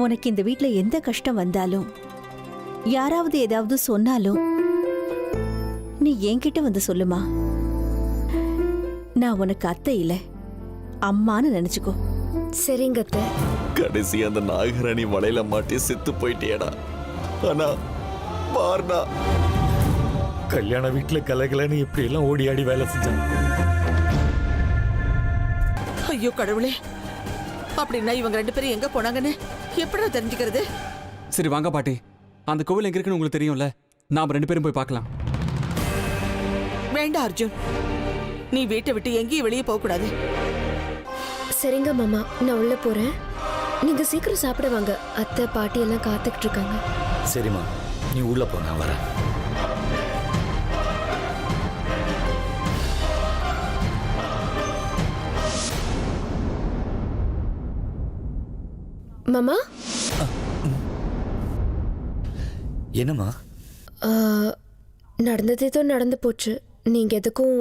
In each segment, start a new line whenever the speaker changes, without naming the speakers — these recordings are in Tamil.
உனக்கு இந்த வீட்ல எந்த கஷ்டம் வந்தாலும் யாராவது ஏதாவது சொன்னாலும் நீ என்கிட்ட வந்து சொல்லுமா. நான் உனக்கு அத்தை இல்ல, அம்மான்னு நினைச்சுக்கோ.
சரிங்க அத்தை.
கடைசி அந்த நாகராணி வலையில மாட்டி செத்து போயிட்டேடா. ஆனா பாருடா,
கல்யாண வீட்டுல கலகலன்னு இப்படி எல்லாம் ஓடி ஆடி வேலை செஞ்சான்.
ஐயோ கடவுளே, அப்படின்னா இவங்க 2 பேரும் எங்க போனாங்கன்னு எப்படி தெரிஞ்சுக்கிறது?
சரி வாங்க பாட்டி, அந்த கோவில் எங்க இருக்குன்னு உங்களுக்கு தெரியும்ல, நாம 2 பேரும் போய் பார்க்கலாம்.
வேண்டாம் அர்ஜுன், நீ வீட்டை விட்டு எங்கேயும் வெளியே போக கூடாது.
சரிங்க மாமா, நான் உள்ள போறேன். நீங்க சீக்கிரம் சாப்பிட வாங்க. அத்தை பாட்டி எல்லாம் காத்துக்கிட்டு இருக்காங்க.
சரிம்மா, நீ உள்ள போ, நான் வரேன்.
மாமா.
என்னம்மா?
நடந்தது ஏதோ நடந்து போச்சு. நீங்க எதுக்கும்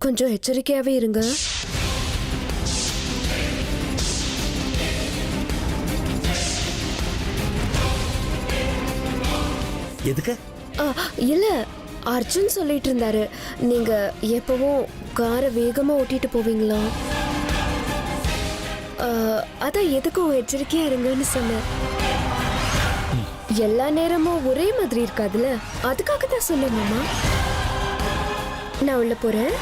கொஞ்சம் எச்சரிக்கையாவே இருங்க.
எதுக்கு?
இல்ல, அர்ஜுன் சொல்லிட்டு இருந்தாரு, நீங்க எப்பவும் காரை வேகமா ஓட்டிட்டு போவீங்களா, அதான் எதுக்கும் எச்சரிக்கையா இருங்கன்னு சொன்னேன். எல்லா நேரமும் ஒரே மாதிரி இருக்காதுல்ல, அதுக்காக தான் சொல்லுங்கம்மா. நான் உள்ள போறேன்.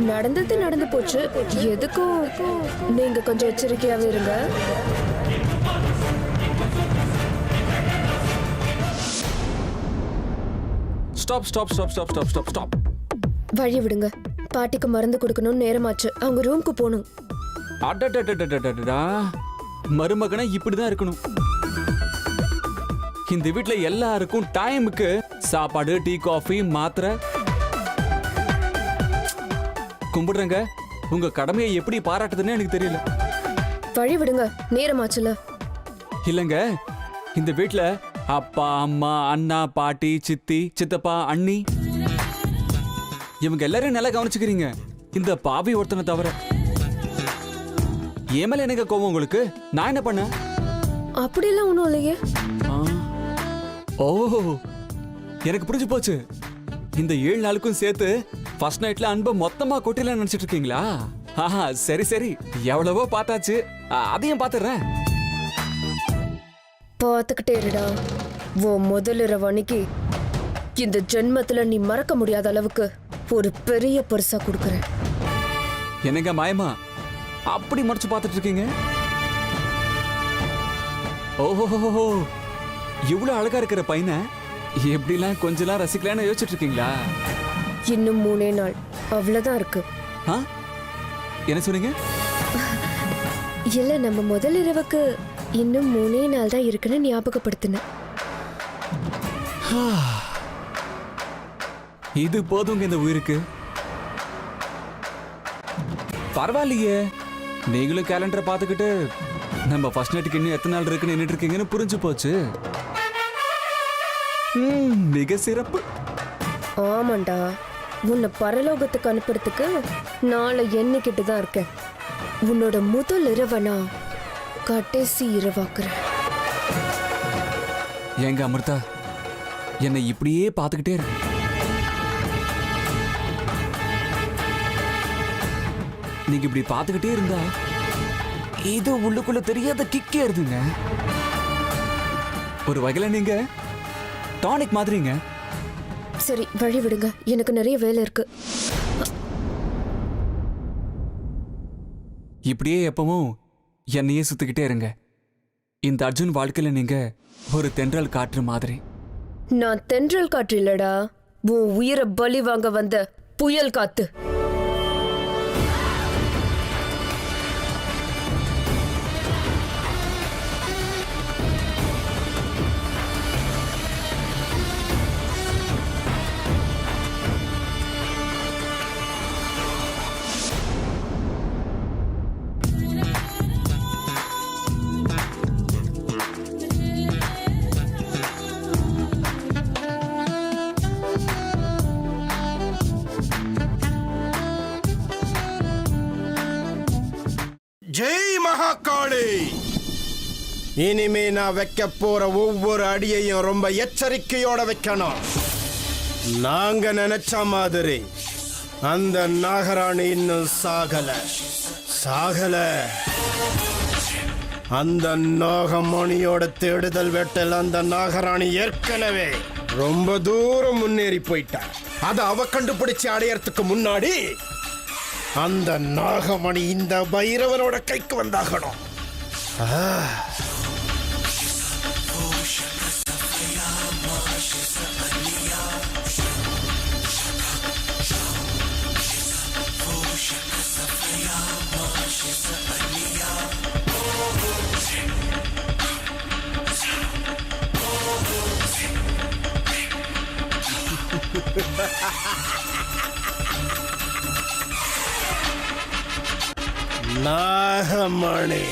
நடந்தது நடந்து போச்சு. எதுக்கும் நீங்க கொஞ்சம் எச்சரிக்கையாவே இருங்க.
Stop stop stop stop stop stop stop.
வழி விடுங்க. பாட்டிக்கு மருந்து கொடுக்கணும், நேரமாச்சு. அவங்க ரூமுக்கு போகணும்.
அடடடடடடடா, மருமகனை இப்படிதான் இருக்கணும். இந்த வீட்ல எல்லாருக்கும் டைமுக்கு சாப்பாடு, டீ, காஃபி, மாத்திரை. கும்பிடுறேங்க, உங்க கடமையை எப்படி பாராட்டுதுன்னு எனக்கு தெரியல.
வழி விடுங்க, நேரமாச்சுல.
இல்லங்க, இந்த வீட்ல அப்பா, அம்மா, அண்ணா, பாட்டி, சித்தி, சித்தப்பா, அண்ணி, இவங்க எல்லாரையும் நல்லா கவனிச்சுக்கிறீங்க, இந்த பாவி ஒருத்தனை தவிர. ஏன் மேல எனக்கு கோவம் உங்களுக்கு? நான் என்ன பண்ண?
அப்படியெல்லாம் ஒண்ணும் இல்லையே.
ஓ, எனக்கு புரிஞ்சு போச்சு. இந்த 7 நாளுக்கும் சேர்த்து ஃபர்ஸ்ட் நைட்ல அன்பை மொத்தமா கொட்டில நினைச்சிட்டு இருக்கீங்களா? ஆஹா, சரி சரி, எவ்வளவோ பார்த்தாச்சு, அதையும் பார்த்துடுறேன்.
பார்த்துக்கிட்டே இருடா. முதல் இரவு அன்னைக்கு இந்த ஜென்மத்துல நீ மறக்க முடியாத அளவுக்கு ஒரு பெரிய பரிசா கொடுக்கறேன்.
என்னங்க மாயமா அப்படி மறைச்சு பார்த்துட்டு இருக்கீங்க? ஓஹோ, இவ்வளவு அழகா இருக்கிற பையனை எப்படிலாம் கொஞ்சலாம் ரசிக்கலான்னு யோசிச்சுட்டு இருக்கீங்களா?
இன்னும் 3 நாள் அவ்வளவுதான் இருக்கு.
என்ன சொன்னீங்க?
இல்ல, நம்ம முதல் இரவுக்கு இன்னும் 3 நாள் தான் இருக்குன்னு ஞாபகப்படுத்தின.
இது போதுங்க இந்த உயிருக்கு. பரவாயில்லையே, நீங்களும் கேலண்டரை பார்த்துக்கிட்டு நம்ம ஃபர்ஸ்ட் நைட்டுக்கு இன்னும் எத்தனை நாள் இருக்குன்னு நின்றுட்டு இருக்கீங்கன்னு புரிஞ்சு போச்சு. மிக சிறப்பு.
ஆமாண்டா, உன்னை பரலோகத்துக்கு அனுப்புறதுக்கு நாளை எண்ணிக்கிட்டு தான் இருக்கேன். உன்னோட முதல் இரவனா கடைசி இரவாக்குறேன்.
ஏங்க அமிர்தா, என்னை இப்படியே பார்த்துக்கிட்டே இருக்கு. நீங்க இப்படி பார்த்துக்கிட்டே இருந்தா இது உள்ளுக்குள்ள தெரியாத கிக்கே இருதுங்க. ஒரு வகையில நீங்க டானிக் மாதிரிங்க.
சரி, வழி விடுங்க, எனக்கு நிறைய வேலை இருக்கு.
இப்படியே எப்பவும் என்னையே சுத்திக்கிட்டே இருங்க. இந்த அர்ஜுன் வாழ்க்கையில நீங்க ஒரு தென்றல் காற்று மாதிரி.
நான் தென்றல் காற்று இல்லடா, உன் உயிரை பலி வாங்க வந்த புயல் காத்து.
மகாகாளி, இனிமே நான் வைக்க போற ஒவ்வொரு அடியையும் ரொம்ப எச்சரிக்கையோட வைக்கணும். நாங்க நினைச்ச மாதிரி அந்த நாகராணி இன்னும் சாகல. அந்த நாகமணியோட தேடுதல் வேட்டல் அந்த நாகராணி ஏற்கனவே ரொம்ப தூரம் முன்னேறி போயிட்டா. அதை அவ கண்டுபிடிச்சு அடையறதுக்கு முன்னாடி அந்த நாகமணி இந்த பைரவனோட கைக்கு வந்தாகணும். நாகமணி,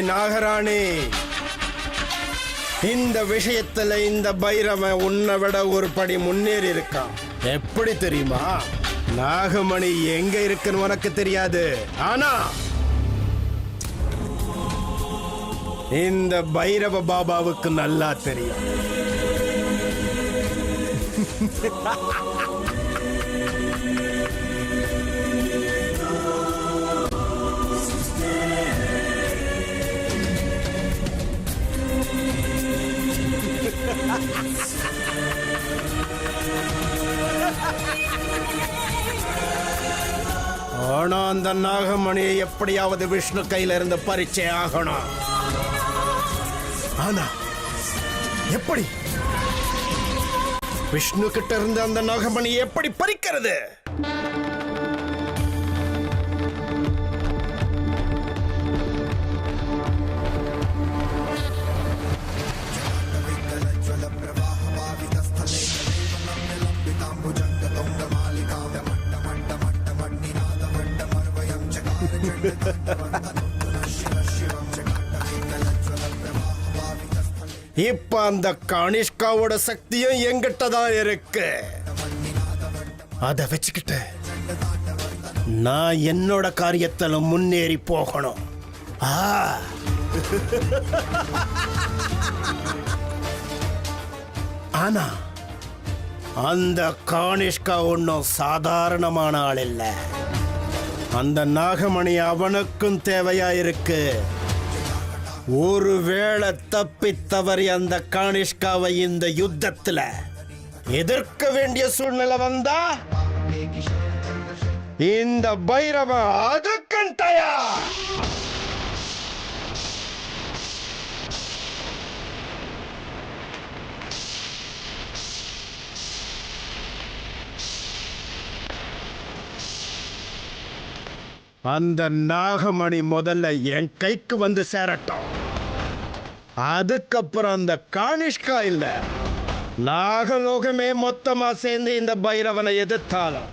நாகராணி, இந்த விஷயத்துல இந்த பைரவன் உன்னை விட ஒரு படி முன்னேறி இருக்கான். எப்படி தெரியுமா? நாகமணி எங்க இருக்குன்னு உனக்கு தெரியாது, ஆனா இந்த பைரவ பாபாவுக்கு நல்லா தெரியும். ஆனா அந்த நாகமணியை எப்படியாவது விஷ்ணு கையில இருந்து பறிச்சே ஆகணும். ஆனா எப்படி? விஷ்ணு கிட்ட இருந்து அந்த நாகமணியை எப்படி பறிக்கிறது? இப்ப அந்த கானிஷ்காவோட சக்தியும் எங்கிட்ட தான் இருக்கு. அத வச்சுக்கிட்டு நான் என்னோட காரியத்துல முன்னேறி போகணும். ஆனா அந்த கானிஷ்கா ஒன்னும் சாதாரணமான ஆள் இல்ல. அந்த நாகமணி அவனுக்கும் தேவையா இருக்கு. ஒருவேளை தப்பி தவறி அந்த கானிஷ்காவை இந்த யுத்தத்துல எதிர்க்க வேண்டிய சூழ்நிலை வந்தா இந்த பைரவன் அதுக்கும் தயார். அந்த நாகமணி முதல்ல என் கைக்கு வந்து சேரட்டும். அதுக்கப்புறம் அந்த கானிஷ்கா இல்ல, நாகலோகமே மொத்தமா சேர்ந்து இந்த பைரவனை எதிர்த்தாலும்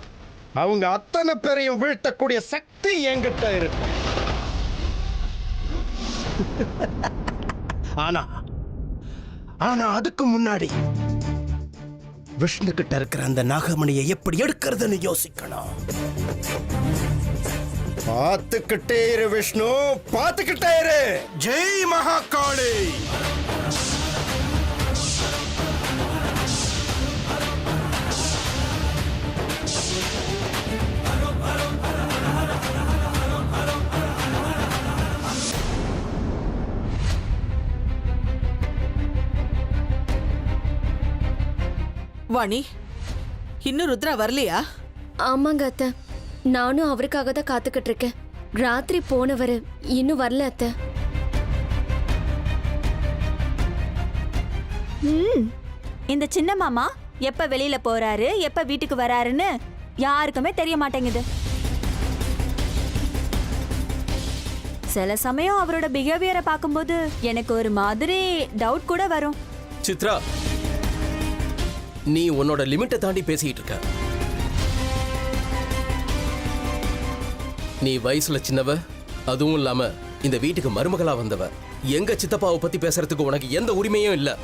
அவங்க அத்தனை பேரையும் வீழ்த்தக்கூடிய சக்தி என்கிட்ட இருக்கு. ஆனா அதுக்கு முன்னாடி விஷ்ணு கிட்ட இருக்கிற அந்த நாகமணியை எப்படி எடுக்கிறதுன்னு யோசிக்கணும். பார்த்துக்கிட்டே இரு விஷ்ணு, பார்த்துக்கிட்டே இரு. ஜெய் மகாகாளி.
வாணி, இன்னும் ருத்ரா வரலையா?
ஆமாங்க அத்தை, நானும் அவருக்காக தான் காத்துக்கிட்டு இருக்கேன். ராத்திரி போனவர் இன்னும் வரல அத்தை.
இந்த சின்ன மாமா எப்ப வெளியில போறாரு எப்ப வீட்டுக்கு வராருன்னு யாருக்குமே தெரிய மாட்டேங்குது. சில சமயம் அவரோட பிஹேவியரை பார்க்கும்போது எனக்கு ஒரு மாதிரி டவுட் கூட வரும்.
சித்ரா, நீ உன்னோட லிமிட்டை தாண்டி பேசிட்டு இருக்க. நீ வயசுல சின்னவ, அதுவும் இல்லாம இந்த வீட்டுக்கு மருமகளா வந்தவ. எங்க சித்தப்பாவை பத்தி பேசுறதுக்கு உனக்கு எந்த உரிமையும் இல்ல.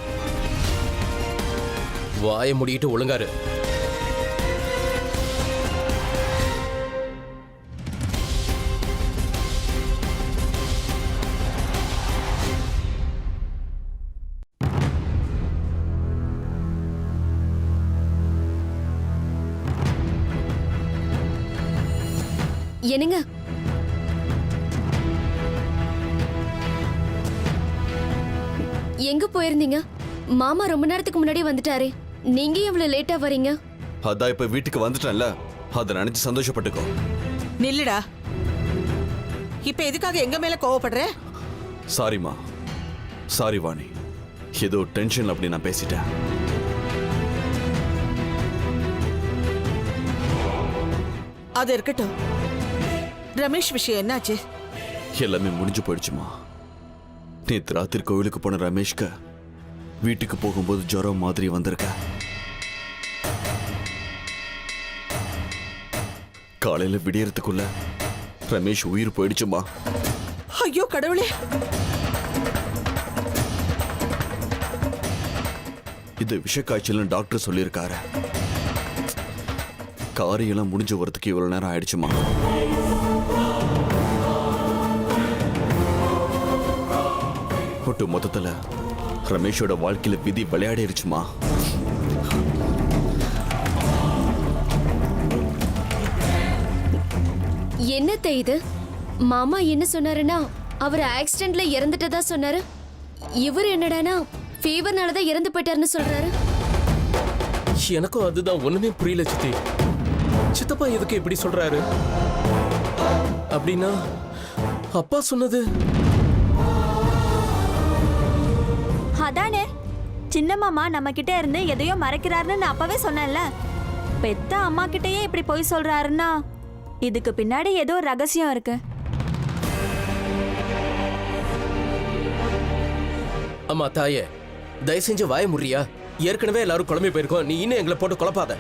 வாயை முடிட்டு ஒழுங்காரு.
என்னங்க? எங்க போயிருந்தீங்க? மாமா ரொம்ப நேரத்துக்கு முன்னாடி வந்துட்டாரே, நீங்க எவ்வளவு லேட்டா வரீங்க?
அதான் இப்ப வீட்டுக்கு வந்துட்டேன்ல, அதை நினைச்சு சந்தோஷப்பட்டுக்கோ.
நில்லுடா. இப்ப எதுக்காக எங்க மேல கோவப்படுற?
சாரிம்மா, சாரி வாணி, ஏதோ டென்ஷன் அப்படி நான் பேசிட்டேன்.
அது இருக்கட்டும். ரமேஷ் விஷயம் என்னாச்சு?
எல்லாமே முடிஞ்சு போயிடுச்சுமா. நேத்து ராத்திரி கோவிலுக்கு போன ரமேஷ்க்கு வீட்டுக்கு போகும்போது ஜுரம் மாதிரி வந்திருக்க. காலையில விடியறதுக்குள்ள ரமேஷ் உயிர் போயிடுச்சுமா.
ஐயோ கடவுளே!
இது விஷக்காய்ச்சல்னு டாக்டர் சொல்லியிருக்காரு. காரியெல்லாம் முடிஞ்சு வரதுக்கு இவ்வளவு நேரம் ஆயிடுச்சுமா. ஒட்டு மொத்தத்துல ரமேஷோட வாழ்க்கையில விதி விளையாடிருச்சுமா.
என்னத்த இது? மாமா என்ன சொன்னாருன்னா அவர் ஆக்சிடென்ட்ல இறந்துட்டதா சொன்னாரு. இவர் என்னடானா ஃபீவர்னால தான் இறந்து போயிட்டாருன்னு சொல்றாரு.
எனக்கும் அதுதான் ஒண்ணுமே புரியல சித்தி. சித்தப்பா எதுக்கு இப்படி சொல்றாரு? அப்படின்னா அப்பா சொன்னது
அதானே, சின்ன மாமா நம்ம கிட்ட இருந்து எதையோ மறைக்கிறாருன்னு நான் அப்பவே சொன்னேன்ல. பெத்த அம்மா கிட்டயே இப்படி போய் சொல்றாருன்னா இதுக்கு பின்னாடி ஏதோ ரகசியம் இருக்கு.
அம்மா தாயே, தயவு செஞ்சு வாய முறியா? ஏற்கனவே எல்லாரும் குழம்பி போயிருக்கோம், நீ இன்னும் எங்களை போட்டு குழப்பாத.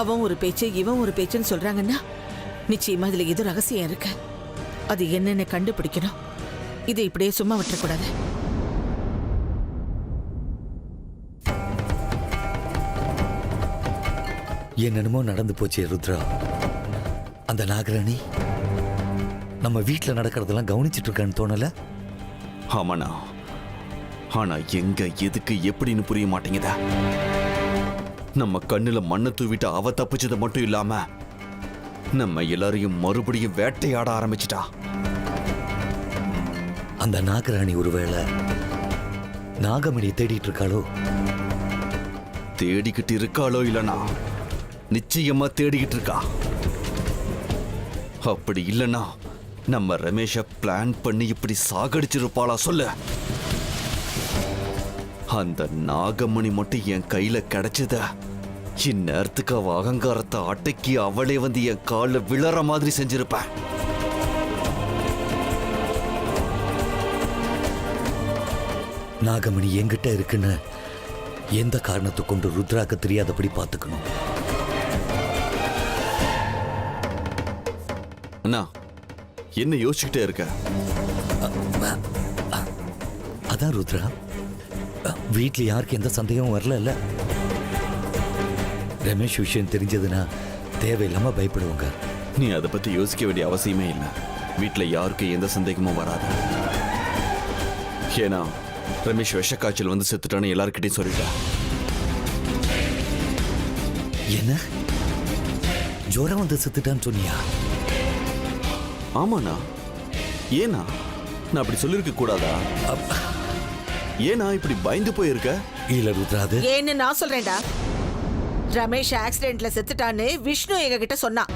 அவன் ஒரு பேச்சு இவன் ஒரு பேச்சுன்னு சொல்றாங்கன்னா நிச்சயமா இதுல ஏதோ ரகசியம் இருக்கு. அது என்னன்னு கண்டுபிடிக்கணும். இதை இப்படியே சும்மா விட்டுறக்கூடாது.
என்னென்னமோ நடந்து போச்சு ருத்ரா. அந்த நாகராணி நம்ம வீட்டுல நடக்கிறதெல்லாம் கவனிச்சிட்டு இருக்கான்னு தோணல?
ஆமாண்ணா, ஆனா எங்க எதுக்கு எப்படின்னு புரிய மாட்டேங்குதா. நம்ம கண்ணுல மண்ணை தூவிட்டு அவ தப்பிச்சது மட்டும் இல்லாம நம்ம எல்லாரையும் மறுபடியும் வேட்டையாட ஆரம்பிச்சிட்டா.
அந்த நாகராணி ஒருவேளை நாகமணியை தேடிட்டு இருக்காளோ?
தேடிக்கிட்டு இருக்காளோ இல்லனா நிச்சயமா தேடிக்கிட்டு இருக்கா. அப்படி இல்லனா நம்ம ரமேஷ பிளான் பண்ணி இப்படி சாகடிச்சிருப்பாளா சொல்லு. அந்த நாகமணி மட்டும் என் கையில கிடைச்சத இந்நேரத்துக்கு அவ அகங்காரத்தை அடக்கி அவளே வந்து என் காலில் விழற மாதிரி செஞ்சிருப்பேன்.
நாகமணி என்கிட்ட இருக்குன்னு எந்த காரணத்தை கொண்டு ருத்ராக்கு தெரியாதபடி பார்த்துக்கணும்.
அண்ணா, என்ன யோசிச்சுக்கிட்டே இருக்க?
அதான் ருத்ரா, வீட்ல யாருக்கு எந்த சந்தேகமும் வரல. ரமேஷ் விஷயம் தெரிஞ்சதுன்னா தேவையில்லாம பயப்படுவாங்க.
நீ அதை பத்தி யோசிக்க வேண்டிய அவசியமே இல்லை. வீட்டுல யாருக்கு எந்த சந்தேகமும் வராது. ஏன்னா ரமேஷ் விஷக்காய்ச்சல் வந்து செத்துட்டான்னு எல்லார்கிட்டையும் சொல்லிட்டா.
என்ன ஜோரம் வந்து செத்துட்டான்னு சொன்னியா?
ஆமாண்ணா. ஏனா நான் அப்படி சொல்லிருக்க கூடாதா? ஏனா இப்படி பயந்து போயிருக்க?
இல்ல ருத்ராது,
ஏன்னு நான் சொல்றேன்டா. ரமேஷ் ஆக்சிடென்ட்ல செத்துட்டான்னு விஷ்ணு எங்க கிட்ட சொன்னான்.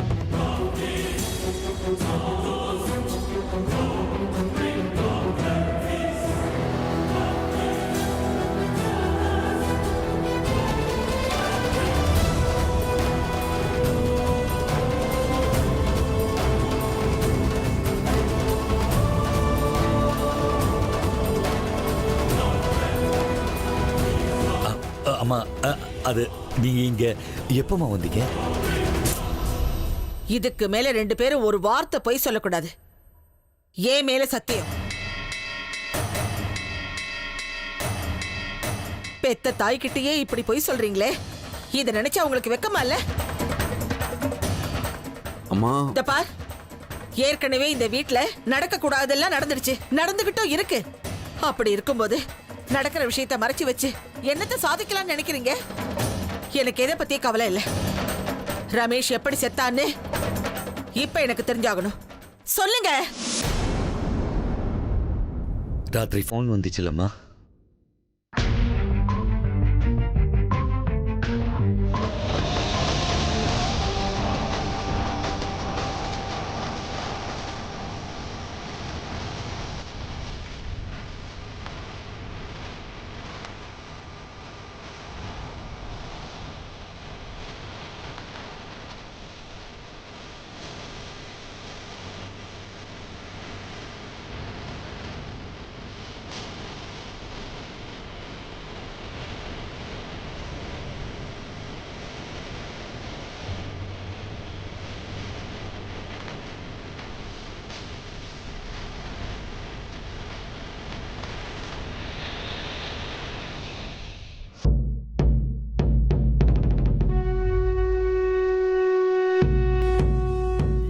அம்மா, அது நீங்க இங்க எப்பமா வந்தீங்க?
இதுக்கு மேல ரெண்டு பேரும் ஒரு வார்த்தை பொய் சொல்லக்கூடாது. ஏன் மேல சத்தியம். பெத்த தாய்கிட்டயே இப்படி பொய் சொல்றீங்களே, இத நினைச்சா உங்களுக்கு வெக்கமா இல்ல?
அம்மா,
இந்த பார், ஏற்கனவே இந்த வீட்ல நடக்க கூடாதெல்லாம் நடந்துடுச்சு, நடந்துகிட்டும் இருக்கு. அப்படி இருக்கும்போது நடக்கிற விஷயத்தை மறைச்சு வச்சு என்னத்தை சாதிக்கலாம்னு நினைக்கிறீங்க? எனக்கு எதை பத்தியே கவலை இல்லை. ரமேஷ் எப்படி செத்தான்னு இப்ப எனக்கு தெரிஞ்சாகணும். சொல்லுங்க.
ராத்திரி ஃபோன் வந்துச்சுலம்மா.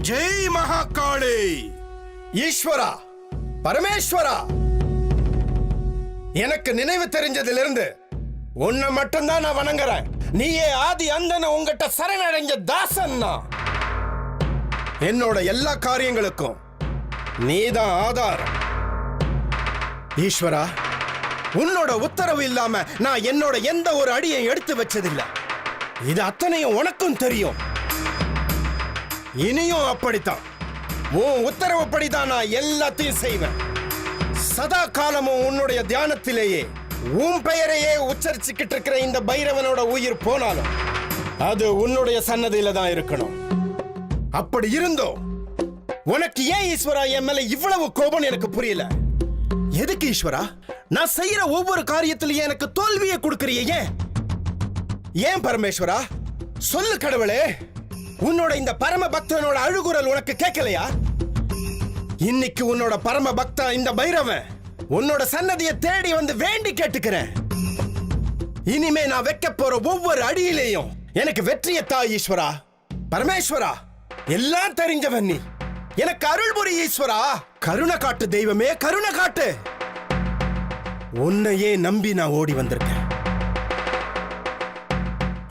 ஜெய் மகாகாளி! ஈஸ்வரா, பரமேஸ்வரா, எனக்கு நினைவு தெரிஞ்சதிலிருந்து உன்னை மட்டும்தான் நான் வணங்குறேன். நீயே ஆதி அந்தன உங்ககிட்ட சரணடைஞ்ச தாசன்னா. என்னோட எல்லா காரியங்களுக்கும் நீதான் ஆதாரம். ஈஸ்வரா, உன்னோட உத்தரவு இல்லாம நான் என்னோட எந்த ஒரு அடியை எடுத்து வச்சதில்லை. இது அத்தனையும் உனக்கும் தெரியும். இனியும் அப்படித்தான். உன் உத்தரவுப்படிதான் நான் எல்லாத்தையும் செய்வேன். சதா காலமும் உன்னுடைய தியானத்திலேயே உன் பெயரையே உச்சரிச்சுக்கிட்டு இருக்கிற இந்த பைரவனோட உயிர் போனாலும் அது உன்னுடைய சன்னதியில தான் இருக்கணும். அப்படி இருந்தோம் உனக்கு ஏன் ஈஸ்வரா என் மேல இவ்வளவு கோபம் எனக்கு புரியல. எதுக்கு ஈஸ்வரா நான் செய்யற ஒவ்வொரு காரியத்திலேயே எனக்கு தோல்வியை கொடுக்கறியே? ஏன் பரமேஸ்வரா சொல்லு கடவுளே. உன்னோட இந்த பரம பக்தனோட அழுகுரல் உனக்கு கேட்கலையா? இன்னைக்கு உன்னோட பரம பக்தா இந்த பைரவன் உன்னோட சன்னதியை தேடி வந்து வேண்டி கேட்டுக்கிறேன். இனிமே நான் வைக்க போற ஒவ்வொரு அடியிலேயும் எனக்கு வெற்றியை தா ஈஸ்வரா. பரமேஸ்வரா, எல்லாம் தெரிஞ்சவன் நீ. எனக்கு அருள் புரி ஈஸ்வரா. கருணை காட்டு தெய்வமே, கருணை காட்டு. உன்னையே நம்பி நான் ஓடி வந்திருக்கேன்.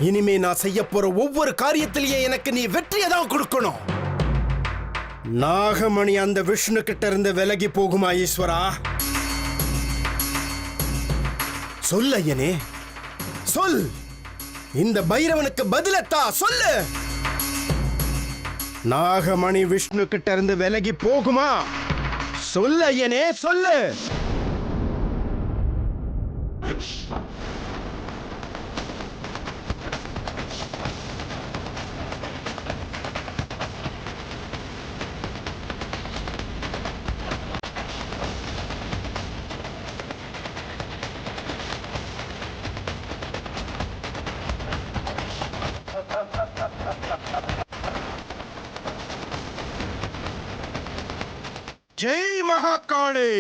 இனிமே நான் செய்ய போற ஒவ்வொரு காரியத்திலேயே எனக்கு நீ வெற்றியை தான் கொடுக்கணும். நாகமணி அந்த விஷ்ணு கிட்ட இருந்து விலகி போகுமா ஈஸ்வரா? சொல்ல ஐயனே, சொல். இந்த பைரவனுக்கு பதிலத்தா சொல்லு. நாகமணி விஷ்ணு கிட்ட இருந்து விலகி போகுமா? சொல்ல ஐயனே, சொல்லு. ஜெய் மகாகாளி!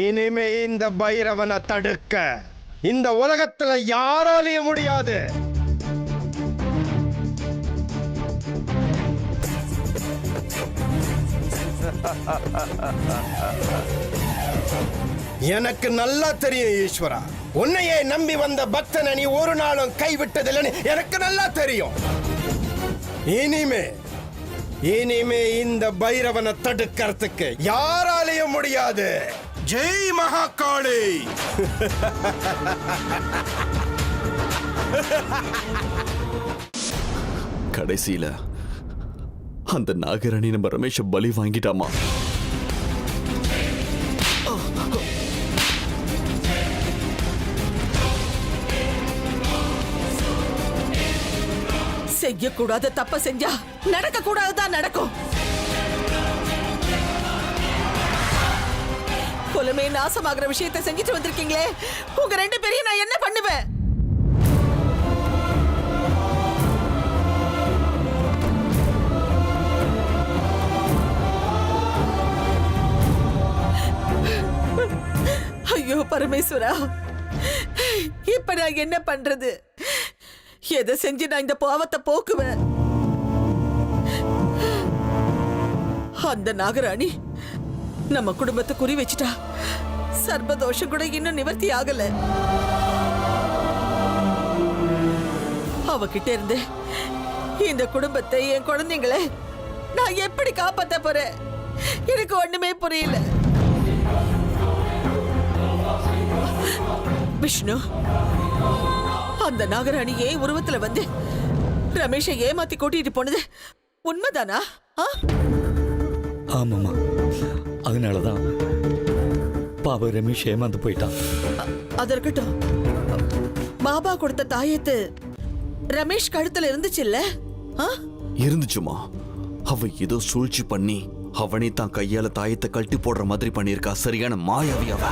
இனிமே இந்த பைரவனை தடுக்க இந்த உலகத்துல யாராலையும் முடியாது. எனக்கு நல்லா தெரியும் ஈஸ்வரா, உன்னையே நம்பி வந்த பக்தனை நீ ஒரு நாளும் கைவிட்டதில்லைன்னு எனக்கு நல்லா தெரியும். இனிமே இந்த பைரவனை தடுக்கிறதுக்கு யாராலையும் முடியாது. ஜெய் மகாகாளி!
கடைசியில அந்த நாகரணி நம்ம ரமேஷ பலி வாங்கிட்டாமா.
செய்யக்கூடாத தப்ப செஞ்சா நடக்க கூடாதுதான் நடக்கும். குலமே நாசமாகிற விஷயத்தை செஞ்சுட்டு வந்திருக்கீங்களே, உங்க ரெண்டு பேரையும் நான் என்ன பண்ணுவேன்? ஐயோ பரமேஸ்வரா, இப்ப நான் என்ன பண்றது? எதை செஞ்சு நான் இந்த பாவத்தை போக்குவேன்? அந்த நாகராணி நம்ம குடும்பத்தை குறி வச்சுட்டா. சர்பதோஷம் கூட இன்னும் நிவர்த்தி ஆகல. அவகிட்ட இருந்து இந்த குடும்பத்தை என் குழந்தைங்களை நான் எப்படி காப்பாத்த போறேன்? எனக்கு ஒண்ணுமே புரியல. விஷ்ணு, அந்த நாகராணி ஏன் உருவத்துல வந்து ரமேஷை ஏமாத்தி கூட்டிட்டு போனது உண்மைதானா?
ஆமாம்மா, அதனாலதான் பாபா ரமேஷ் ஏமாந்து போயிட்டான்.
அது இருக்கட்டும், பாபா கொடுத்த தாயத்து ரமேஷ் கழுத்துல இருந்துச்சுல்ல?
இருந்துச்சுமா. அவ ஏதோ சூழ்ச்சி பண்ணி அவனே தான் கையால தாயத்தை கழட்டி போடுற மாதிரி பண்ணியிருக்கா. சரியான மாயாவி அவ.